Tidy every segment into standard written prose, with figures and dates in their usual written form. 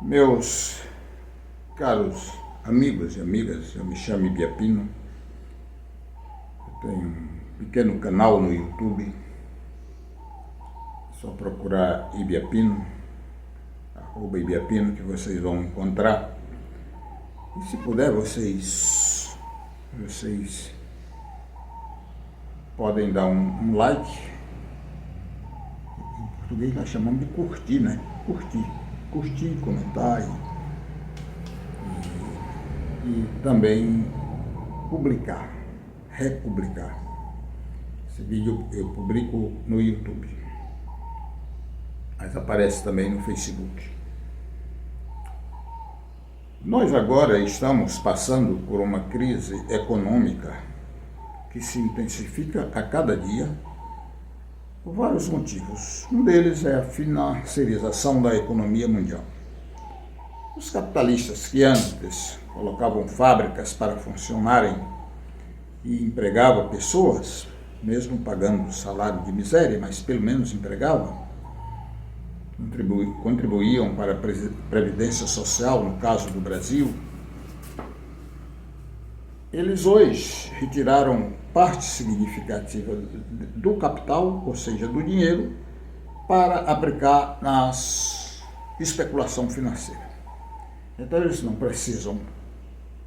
Meus caros amigos e amigas, eu me chamo Ibiapino, eu tenho um pequeno canal no YouTube, é só procurar Ibiapino, @Ibiapino, que vocês vão encontrar. E se puder, vocês podem dar um like. Em português nós chamamos de curtir, né? Curtir, comentar e também republicar. Esse vídeo eu publico no YouTube, mas aparece também no Facebook. Nós agora estamos passando por uma crise econômica que se intensifica a cada dia por vários motivos. Um deles é a financiarização da economia mundial. Os capitalistas que antes colocavam fábricas para funcionarem e empregavam pessoas, mesmo pagando salário de miséria, mas pelo menos empregavam, contribuíam para a Previdência Social, no caso do Brasil, eles hoje retiraram parte significativa do capital, ou seja, do dinheiro, para aplicar na especulação financeira. Então eles não precisam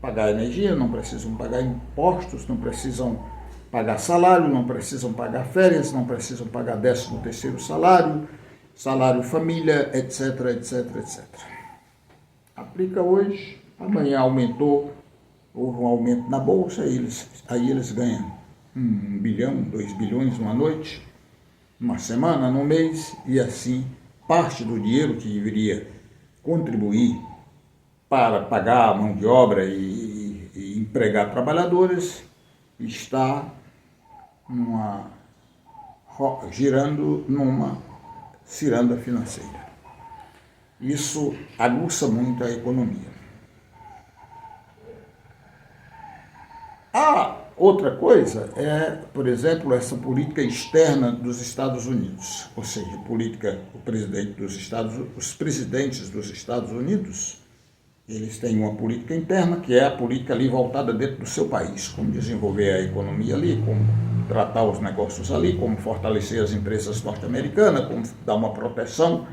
pagar energia, não precisam pagar impostos, não precisam pagar salário, não precisam pagar férias, não precisam pagar 13º salário, salário família, etc, etc, etc. Aplica hoje, amanhã aumentou, houve um aumento na bolsa, aí eles ganham 1 bilhão, 2 bilhões numa noite, numa semana, num mês, e assim parte do dinheiro que deveria contribuir para pagar a mão de obra e empregar trabalhadores está girando numa ciranda financeira. Isso aguça muito a economia. A outra coisa é, por exemplo, essa política externa dos Estados Unidos, ou seja, os presidentes dos Estados Unidos, eles têm uma política interna, que é a política ali voltada dentro do seu país, como desenvolver a economia ali, como tratar os negócios ali, como fortalecer as empresas norte-americanas, como dar uma proteção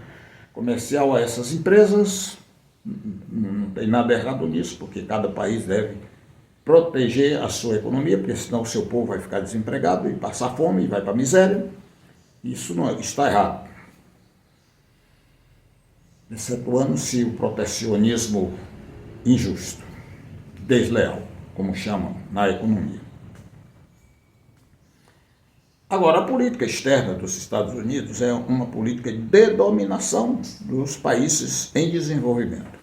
comercial a essas empresas. Não tem nada errado nisso, porque cada país deve proteger a sua economia, porque senão o seu povo vai ficar desempregado e passar fome e vai para a miséria. Isso não está errado. Excetuando-se o protecionismo injusto, desleal, como chamam na economia. Agora, a política externa dos Estados Unidos é uma política de dominação dos países em desenvolvimento.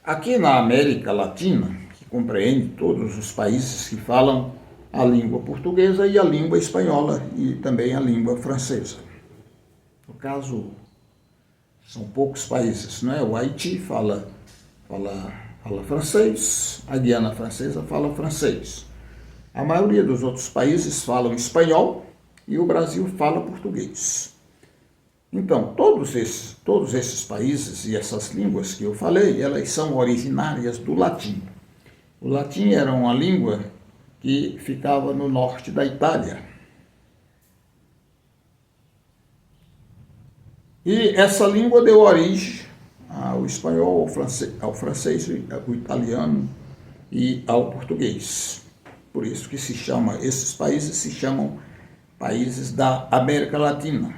Aqui na América Latina, que compreende todos os países que falam a língua portuguesa e a língua espanhola e também a língua francesa. No caso, são poucos países, não é? O Haiti fala francês, a Guiana Francesa fala francês. A maioria dos outros países falam espanhol e o Brasil fala português. Então, todos esses países e essas línguas que eu falei, elas são originárias do latim. O latim era uma língua que ficava no norte da Itália. E essa língua deu origem ao espanhol, ao francês, ao italiano e ao português. Por isso que esses países se chamam países da América Latina.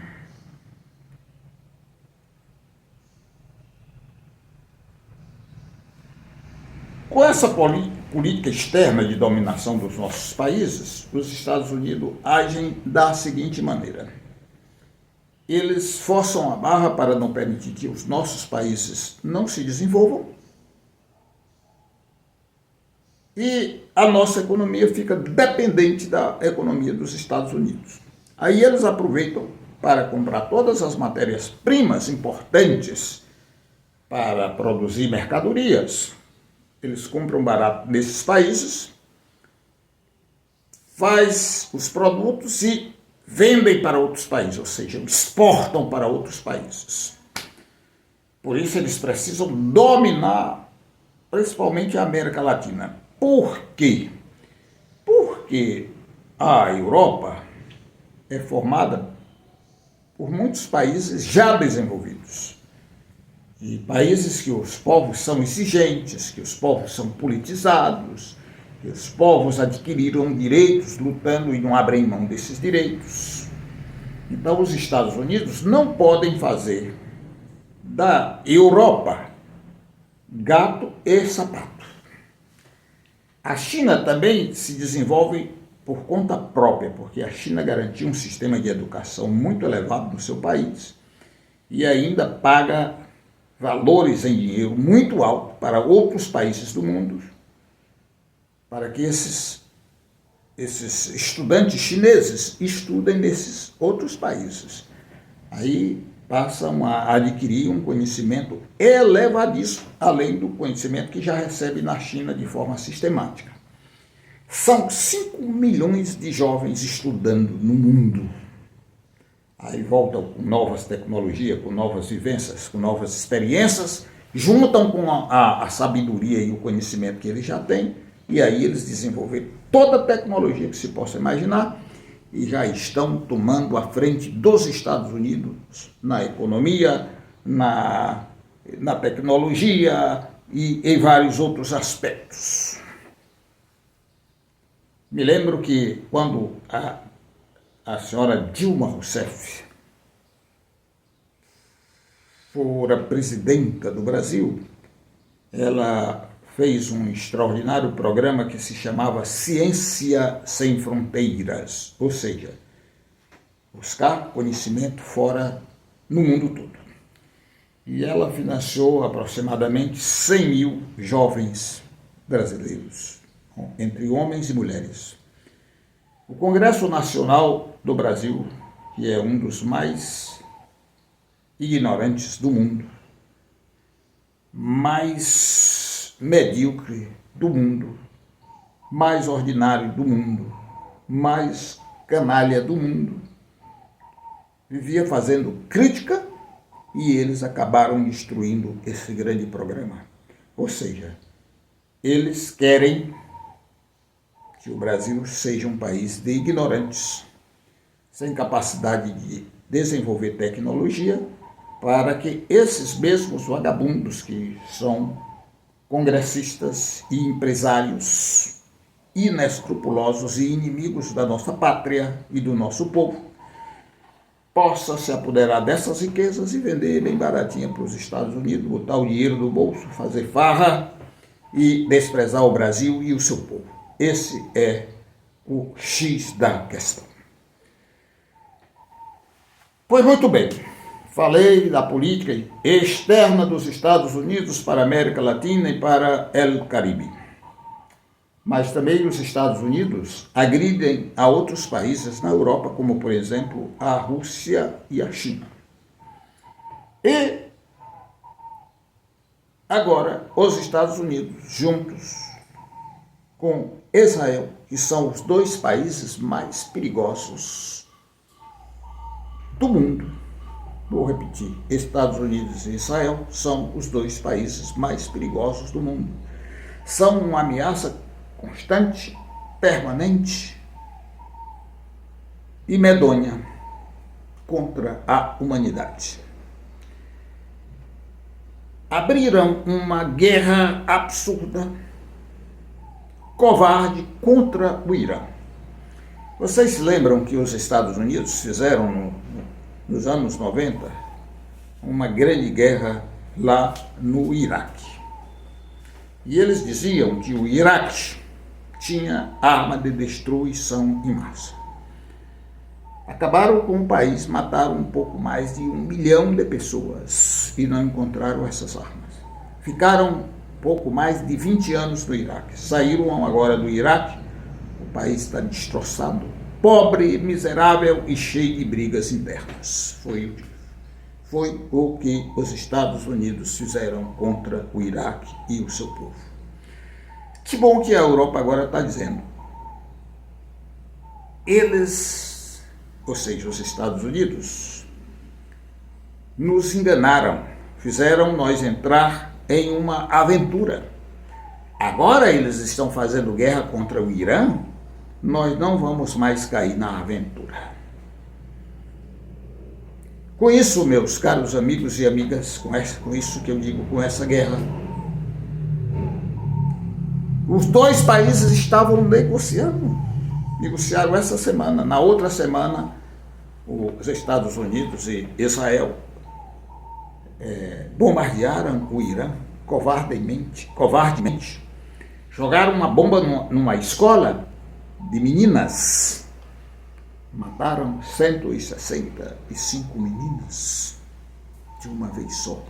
Com essa política externa de dominação dos nossos países, os Estados Unidos agem da seguinte maneira. Eles forçam a barra para não permitir que os nossos países não se desenvolvam e a nossa economia fica dependente da economia dos Estados Unidos. Aí eles aproveitam para comprar todas as matérias-primas importantes para produzir mercadorias. Eles compram barato nesses países, faz os produtos e vendem para outros países, ou seja, exportam para outros países. Por isso eles precisam dominar principalmente a América Latina. Por quê? Porque a Europa é formada por muitos países já desenvolvidos. E países que os povos são exigentes, que os povos são politizados, que os povos adquiriram direitos lutando e não abrem mão desses direitos. Então os Estados Unidos não podem fazer da Europa gato e sapato. A China também se desenvolve por conta própria, porque a China garantiu um sistema de educação muito elevado no seu país e ainda paga valores em dinheiro muito alto para outros países do mundo, para que esses estudantes chineses estudem nesses outros países. Aí passam a adquirir um conhecimento elevadíssimo, além do conhecimento que já recebe na China de forma sistemática. São 5 milhões de jovens estudando no mundo. Aí voltam com novas tecnologias, com novas vivências, com novas experiências, juntam com a sabedoria e o conhecimento que eles já têm, e aí eles desenvolveram toda a tecnologia que se possa imaginar, e já estão tomando a frente dos Estados Unidos na economia, na tecnologia e em vários outros aspectos. Me lembro que quando a senhora Dilma Rousseff fora presidenta do Brasil, ela fez um extraordinário programa que se chamava Ciência Sem Fronteiras, ou seja, buscar conhecimento fora no mundo todo. E ela financiou aproximadamente 100 mil jovens brasileiros, entre homens e mulheres. O Congresso Nacional do Brasil, que é um dos mais ignorantes do mundo, mais medíocre do mundo, mais ordinário do mundo, mais canalha do mundo, vivia fazendo crítica e eles acabaram destruindo esse grande programa. Ou seja, eles querem que o Brasil seja um país de ignorantes, sem capacidade de desenvolver tecnologia, para que esses mesmos vagabundos que são congressistas e empresários inescrupulosos e inimigos da nossa pátria e do nosso povo, possa se apoderar dessas riquezas e vender bem baratinha para os Estados Unidos, botar o dinheiro no bolso, fazer farra e desprezar o Brasil e o seu povo. Esse é o X da questão. Pois muito bem, falei da política externa dos Estados Unidos para a América Latina e para o Caribe. Mas também os Estados Unidos agridem a outros países na Europa, como por exemplo a Rússia e a China. E agora os Estados Unidos, juntos com Israel, que são os dois países mais perigosos do mundo. Vou repetir, Estados Unidos e Israel são os dois países mais perigosos do mundo. São uma ameaça constante, permanente e medonha contra a humanidade. Abriram uma guerra absurda, covarde contra o Irã. Vocês se lembram que os Estados Unidos fizeram nos anos 90 uma grande guerra lá no Iraque. E eles diziam que o Iraque tinha arma de destruição em massa. Acabaram com o país, mataram um pouco mais de 1 milhão de pessoas e não encontraram essas armas. Ficaram pouco mais de 20 anos no Iraque. Saíram agora do Iraque, o país está destroçado, pobre, miserável e cheio de brigas internas. Foi o que os Estados Unidos fizeram contra o Iraque e o seu povo. Que bom que a Europa agora está dizendo. Eles, ou seja, os Estados Unidos, nos enganaram, fizeram nós entrar em uma aventura. Agora eles estão fazendo guerra contra o Irã, nós não vamos mais cair na aventura. Com isso, meus caros amigos e amigas, com isso que eu digo, com essa guerra, os dois países estavam negociaram essa semana. Na outra semana, os Estados Unidos e Israel bombardearam o Irã covardemente, jogaram uma bomba numa escola de meninas. Mataram 165 meninas de uma vez só.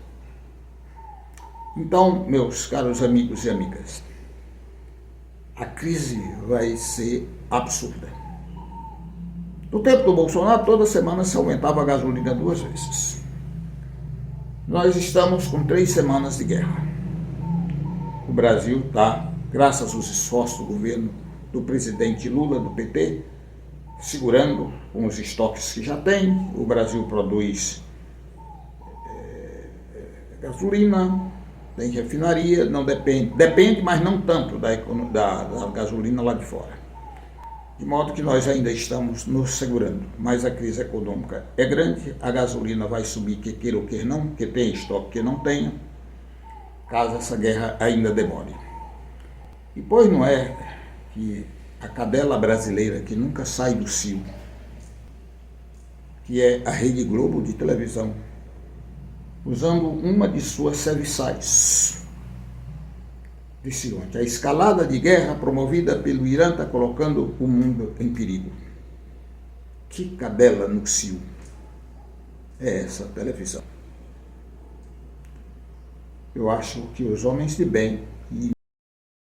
Então, meus caros amigos e amigas, a crise vai ser absurda. No tempo do Bolsonaro, toda semana se aumentava a gasolina 2 vezes. Nós estamos com 3 semanas de guerra. O Brasil está, graças aos esforços do governo do presidente Lula, do PT, segurando com os estoques que já tem. O Brasil produz gasolina, tem refinaria, não depende, mas não tanto da gasolina lá de fora. De modo que nós ainda estamos nos segurando, mas a crise econômica é grande, a gasolina vai subir, que queira ou queira não, que tem estoque que não tenha, caso essa guerra ainda demore. E pois não é que a cadela brasileira que nunca sai do cio, que é a Rede Globo de televisão, usando uma de suas serviçais, disse ontem: a escalada de guerra promovida pelo Irã está colocando o mundo em perigo. Que cadela no cio é essa televisão? Eu acho que os homens de bem